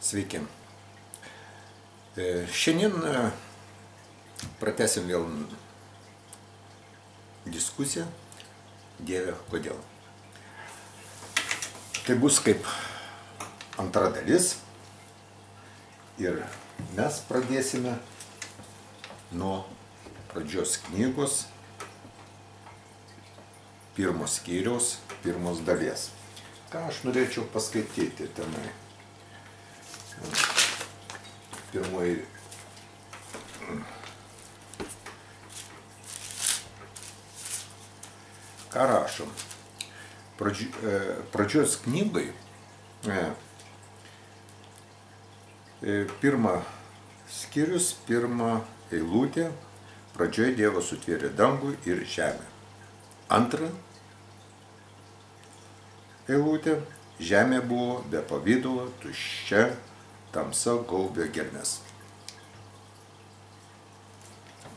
Sveiki. Šiandien pratęsim vėl diskusiją Dieve, kodėl. Tai bus kaip antra dalis ir mes pradėsime nuo pradžios knygos, pirmos skyriaus, pirmos dalies. Ką aš norėčiau paskaityti tenai? Pirmoji ką rašom? Pradžios knygai pirma skyrius, pirma eilutė, pradžioje Dievas sutvėrė dangų ir žemę. Antra eilutė, žemė buvo be pavidalo, tuščia, tamsa gaubė gelmes.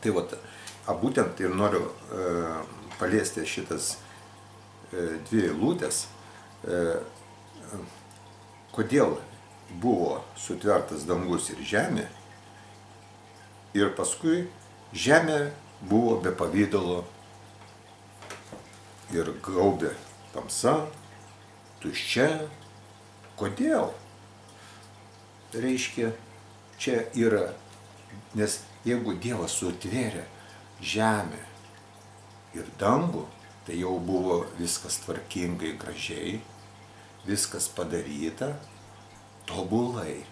Tai vat, būtent ir noriu paliesti šitas dvi eilutės, kodėl buvo sutvertas dangus ir žemė, ir paskui žemė buvo be pavidalo ir gaubė tamsa, tuščia. Kodėl? Reiškia, čia yra, nes jeigu Dievas sutvėrė žemę ir dangų, tai jau buvo viskas tvarkingai, gražiai, viskas padaryta, tobulai.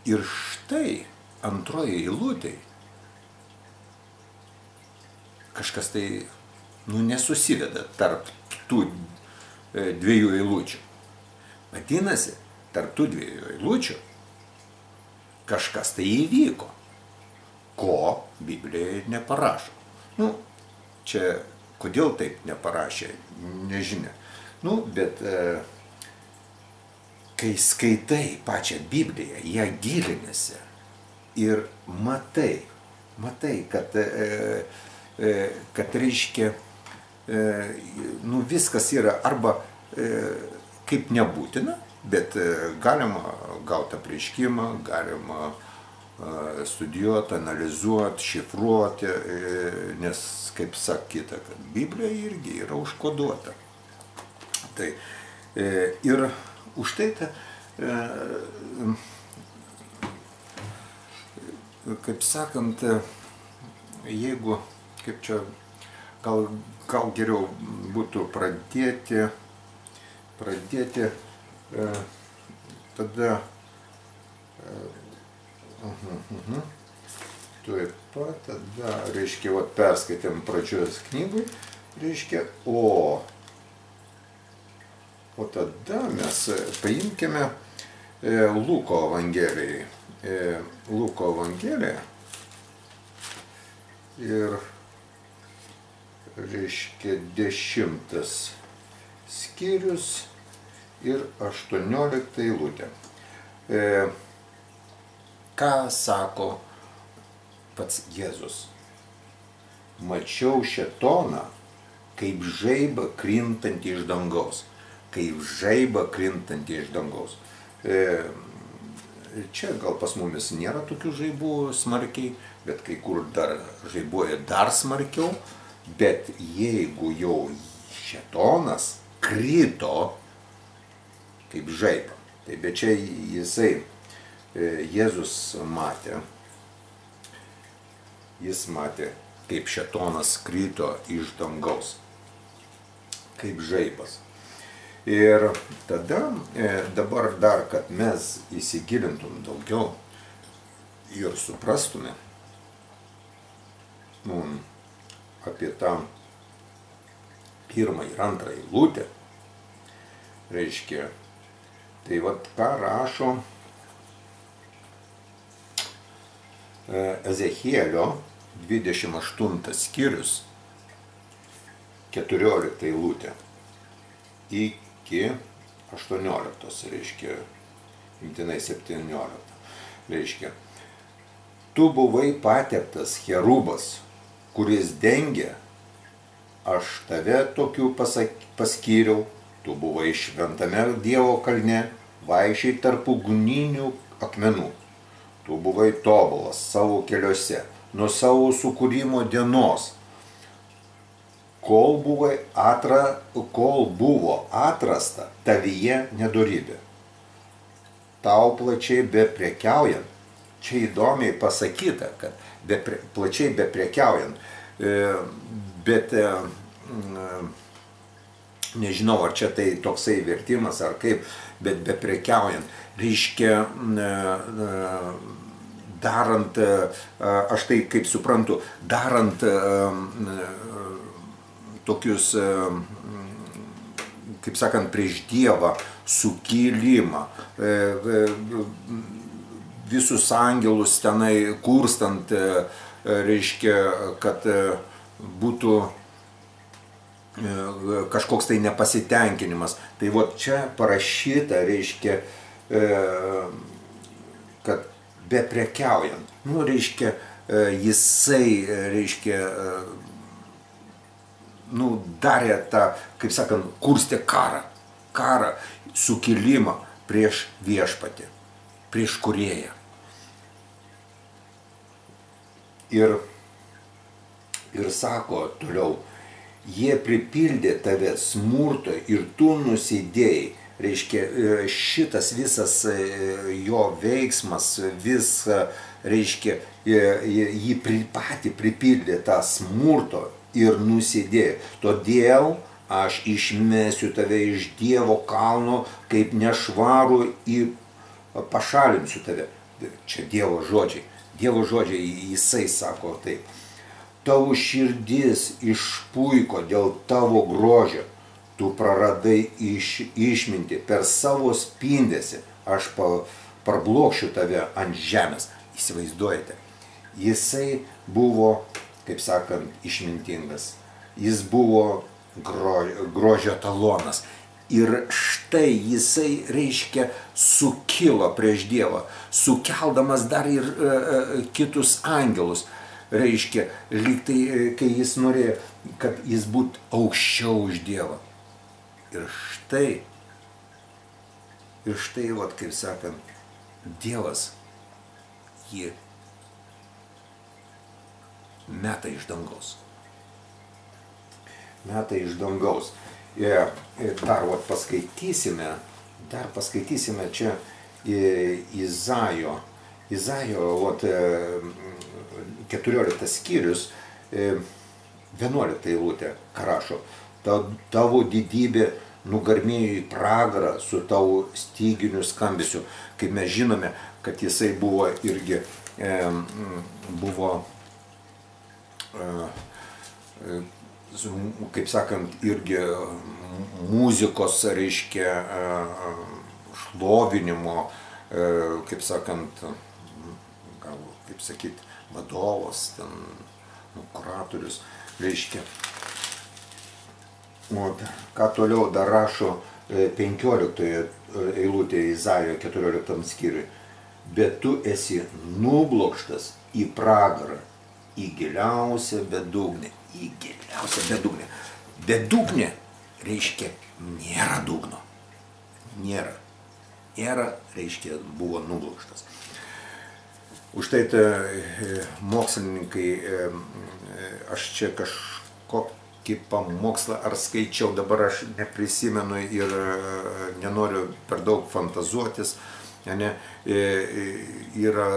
Ir štai antroje eilutėje kažkas tai nesusiveda tarp tų dviejų eilučių. Vadinasi, tarp tų dviejų eilučių kažkas tai įvyko, ko Biblijoje neparašo. Čia kodėl taip neparašė, nežinia. Bet kai skaitai pačią Bibliją, ją gilinasi ir matai, kad reiškia, viskas yra arba kaip nebūtina, bet galima gauti apreiškimą, galima studijuoti, analizuoti, šifruoti, nes, kaip sakyta, kad Biblija irgi yra užkoduota. Tai, ir už tai, kaip sakant, jeigu, kaip čia, gal geriau būtų pradėti tada taip pat, tada, reiškia, perskaitėm pradžios knygui, reiškia, o tada mes paimkime Luko Evangeliją. Luko Evangelija ir, reiškia, 10 skyrius ir 18 eilutė. Ką sako pats Jėzus? Mačiau šėtoną kaip žaibą krintantį iš dangaus. Kaip žaibą krintantį iš dangaus. Čia gal pas mumis nėra tokių žaibų smarkiai, bet kai kur dar žaibuoja dar smarkiau. Bet jeigu jau šėtonas krito kaip žaibą, tai bet čia Jėzus matė, jis matė, kaip šėtonas krito iš dangaus, kaip žaibas. Ir tada, dabar dar, kad mes įsigilintum daugiau ir suprastume apie tą pirmą ir antrą eilutę, reiškia, tai ką rašo Ezechielio 28 skyrius, 14 eilutė iki 18, reiškia, imtinai 17, reiškia, tu buvai pateptas cherubas, kuris dengia, aš tave tokiu paskyriau, tu buvai šventame Dievo kalne, vaikščiai tarp ugninių akmenų. Tu buvai tobulas savo keliuose, nuo savo sukūrimo dienos, kol buvo atrasta tavyje nedorybė. Tau plačiai beprekiaujant, čia įdomiai pasakyta, kad plačiai beprekiaujant, bet nežinau, ar čia tai toksai vertimas, ar kaip, bet beprekiaujant, reiškia, darant, aš tai kaip suprantu, darant tokius, kaip sakant, prieš Dievą sukilimą, visus angelus tenai kurstant, reiškia, kad būtų kažkoks tai nepasitenkinimas. Tai vot čia parašyta, reiškia, kad beprekiaujant, reiškia, jisai, reiškia, darė tą, kaip sakant, kurstė karą, sukilimą prieš viešpatį, prieš kūrėją. Ir sako toliau, jie pripildė tave smurto ir tu nusidėjai. Reiškia, šitas visas jo veiksmas, reiškia, jį patį pripildė tą smurto ir nusidėjo. Todėl aš išmesiu tave iš Dievo kalno, kaip nešvarų ir pašalinsiu tave. Čia Dievo žodžiai. Dievo žodžiai, jisai sako taip. Tavo širdis išpuiko dėl tavo grožio. Tu praradai išmintį per savo spindesį. Aš parblokšiu tave ant žemės. Įsivaizduojate. Jisai buvo, kaip sakant, išmintingas. Jis buvo grožio talonas. Ir štai jisai, reiškia, sukilo prieš Dievą, sukeldamas dar ir kitus angelus. Reiškia, lyg tai, kai jis norėjo, kad jis būtų aukščiau už Dievą. Ir štai, vat, kaip sakant, Dievas jį meta iš dangaus. Meta iš dangaus. Ir dar vat, paskaitysime čia Izaijo, vat, 14 skyrius, 11 eilutė, ką rašo. Tavo didybė nugarmėjo į pragarą su tavo styginiu skambesiu. Kaip mes žinome, kad jisai buvo irgi, kaip sakant, irgi muzikos, reiškia, šlovinimo, kaip sakant, gal, kaip sakyt, vadovas, ten, kuratorius, reiškia. O ką toliau dar rašo 15 eilutėje Izaijo 14 skyriui. Bet tu esi nublokštas į pragarą, į giliausią bedugnę. Į giliausią bedugnę. Bedugnė reiškia nėra dugno. Nėra. Nėra, reiškia, buvo nublokštas. Už tai mokslininkai, aš čia kažkokį pamokslą ar skaičiau, dabar aš neprisimenu ir nenoriu per daug fantazuotis, ne, yra,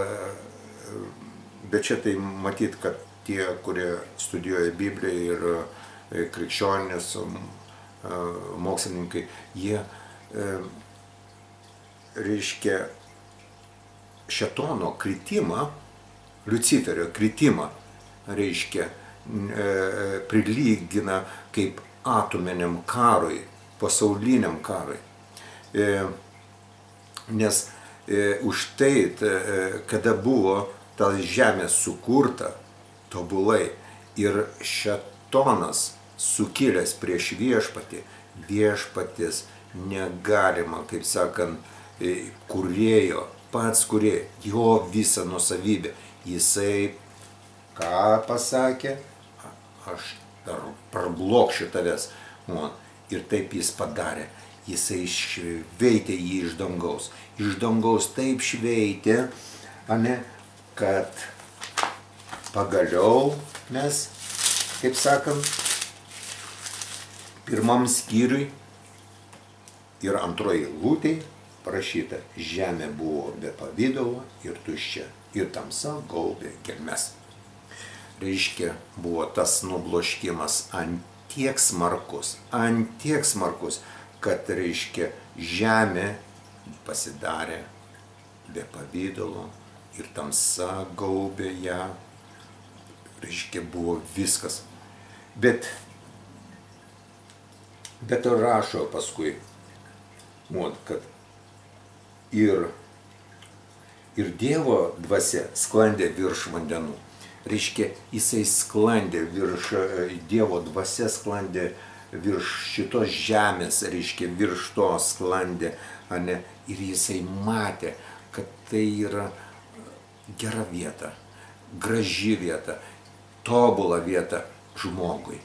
bet čia tai matyt, kad tie, kurie studijuoja Bibliją ir krikščionys mokslininkai, jie, reiškia, šėtono kritimą, Liuciferio kritimą, reiškia, prilygina kaip atominiam karui, pasauliniam karui. Nes už tai, kada buvo ta žemė sukurta tobulai ir šėtonas sukilęs prieš viešpatį, viešpatis negalima, kaip sakant, kūrėjo, pats kūrėjo, jo visą nuosavybę. Jisai ką pasakė? Aš parblokšiu tavęs. Ir taip jis padarė. jisai šveitė jį iš dangaus. Iš dangaus taip šveitė, kad pagaliau mes, kaip sakant, pirmam skyriui ir antroji eilutėj parašyta: žemė buvo be pavydalo ir tuščia, ir tamsa gaubė gelmes. Reiškia, buvo tas nubloškimas ant tiek smarkus, kad, reiškia, žemė pasidarė be pavydalo ir tamsa gaubė ją. Reiškia, buvo viskas. Bet rašo paskui, kad ir Dievo dvasia sklandė virš vandenų. Reiškia, jisai sklandė virš, Dievo dvasia sklandė virš šitos žemės, reiškia, virš to sklandė, ir jisai matė, kad tai yra gera vieta, graži vieta, tobula vieta žmogui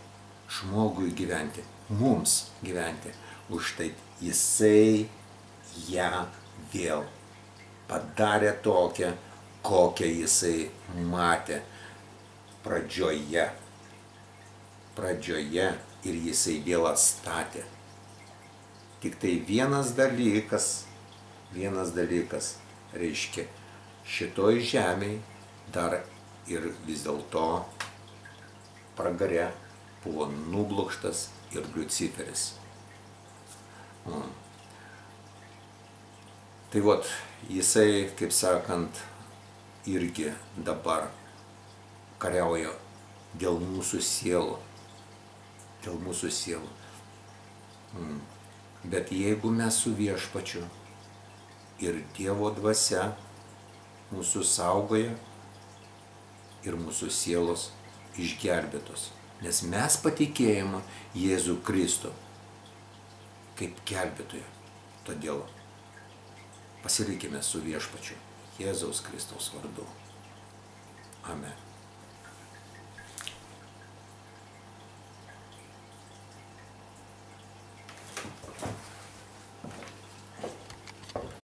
gyventi, mums gyventi. Užtai jisai ją vėl padarė tokią, kokią jisai matė pradžioje, ir jisai vėl atstatė. Tik tai vienas dalykas, reiškia, šitoj žemėj dar ir vis dėlto pragare buvo nublokštas ir Liuciferis. Tai vot, jisai, kaip sakant, irgi dabar kariauja dėl mūsų sielų. Bet jeigu mes su Viešpačiu ir Dievo dvasia mūsų saugoja ir mūsų sielos išgelbėtos, nes mes patikėjome Jėzų Kristų kaip gelbėtoją. Todėl pasilikime su Viešpačiu Jėzaus Kristaus vardu. Amen.